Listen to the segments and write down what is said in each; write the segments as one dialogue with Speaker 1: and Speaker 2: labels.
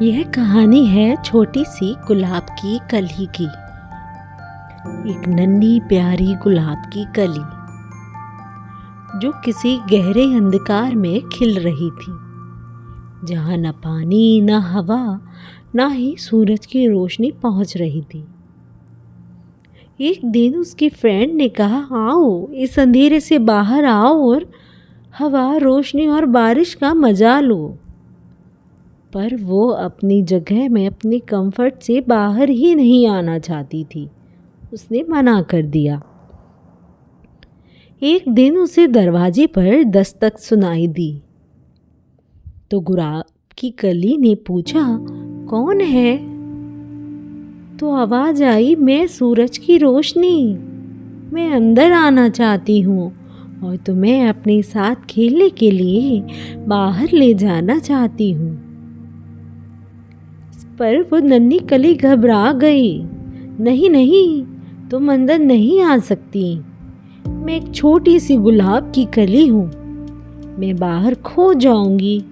Speaker 1: यह कहानी है छोटी सी गुलाब की कली की। एक नन्ही प्यारी गुलाब की कली जो किसी गहरे अंधकार में खिल रही थी, जहाँ न पानी न हवा न ही सूरज की रोशनी पहुँच रही थी। एक दिन उसकी फ्रेंड ने कहा, आओ इस अंधेरे से बाहर आओ और हवा, रोशनी और बारिश का मजा लो। पर वो अपनी जगह में अपने कंफर्ट से बाहर ही नहीं आना चाहती थी। उसने मना कर दिया। एक दिन उसे दरवाजे पर दस्तक सुनाई दी तो गुलाब की कली ने पूछा, कौन है? तो आवाज आई, मैं सूरज की रोशनी, मैं अंदर आना चाहती हूँ और तुम्हें अपने साथ खेलने के लिए बाहर ले जाना चाहती हूँ। पर वो नन्ही कली घबरा गई। नहीं नहीं, तुम अंदर नहीं आ सकती। मैं एक छोटी सी गुलाब की कली हूँ, मैं बाहर खो जाऊंगी,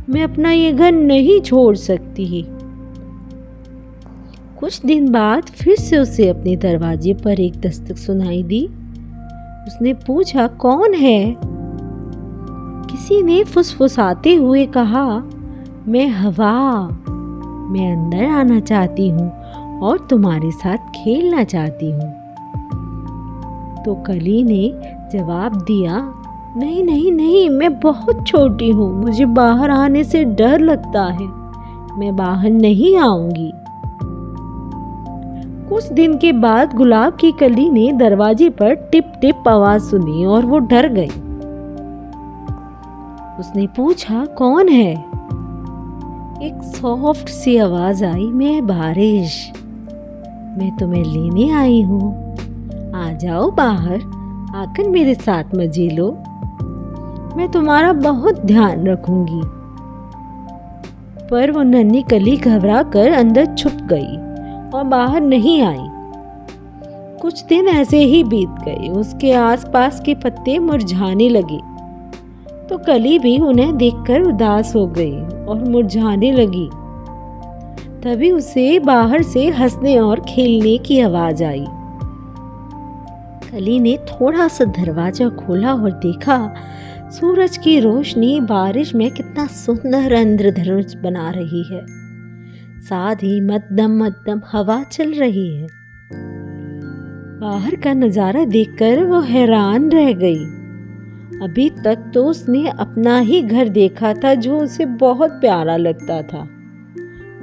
Speaker 1: मैं अपना ये घर नहीं छोड़ सकती। कुछ दिन बाद फिर से उसे अपने दरवाजे पर एक दस्तक सुनाई दी। उसने पूछा, कौन है? किसी ने फुसफुसाते हुए कहा, मैं हवा, मैं अंदर आना चाहती हूँ और तुम्हारे साथ खेलना चाहती हूँ। तो कली ने जवाब दिया, नहीं नहीं नहीं, मैं बहुत छोटी हूँ, मुझे बाहर आने से डर लगता है, मैं बाहर नहीं आऊंगी। कुछ दिन के बाद गुलाब की कली ने दरवाजे पर टिप टिप आवाज सुनी और वो डर गई। उसने पूछा, कौन है? एक सॉफ्ट सी आवाज आई, मैं बारिश, मैं तुम्हें लेने आई हूँ, आ जाओ बाहर, आकर मेरे साथ मजे लो, मैं तुम्हारा बहुत ध्यान रखूंगी। पर वो नन्ही कली घबरा कर अंदर छुप गई और बाहर नहीं आई। कुछ दिन ऐसे ही बीत गए। उसके आसपास के पत्ते मुरझाने लगे तो कली भी उन्हें देखकर उदास हो गई और मुरझाने लगी। तभी उसे बाहर से हंसने और खेलने की आवाज आई। कली ने थोड़ा सा दरवाजा खोला और देखा, सूरज की रोशनी बारिश में कितना सुंदर इंद्रधनुष बना रही है। साथ ही मध्यम मध्यम हवा चल रही है। बाहर का नजारा देखकर वो हैरान रह गई। अभी तक तो उसने अपना ही घर देखा था जो उसे बहुत प्यारा लगता था,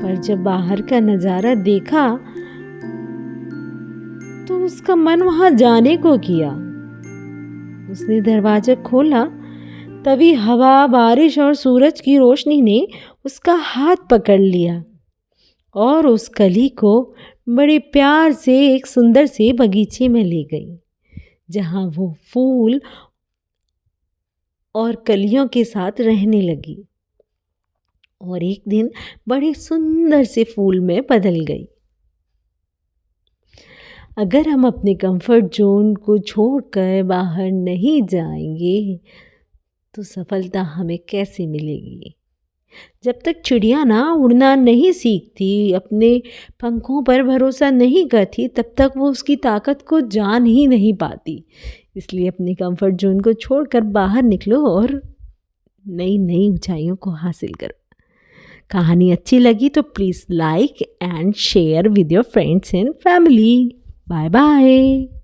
Speaker 1: पर जब बाहर का नजारा देखा तो उसका मन वहां जाने को किया। उसने दरवाजा खोला, तभी हवा, बारिश और सूरज की रोशनी ने उसका हाथ पकड़ लिया और उस कली को बड़े प्यार से एक सुंदर से बगीचे में ले गई, जहां वो फूल और कलियों के साथ रहने लगी और एक दिन बड़े सुंदर से फूल में बदल गई। अगर हम अपने कंफर्ट जोन को छोड़कर बाहर नहीं जाएंगे तो सफलता हमें कैसे मिलेगी? जब तक चिड़िया ना उड़ना नहीं सीखती, अपने पंखों पर भरोसा नहीं करती, तब तक वो उसकी ताकत को जान ही नहीं पाती। इसलिए अपने कंफर्ट जोन को छोड़कर बाहर निकलो और नई नई ऊंचाइयों को हासिल करो। कहानी अच्छी लगी तो please like and share with your friends and family. Bye bye.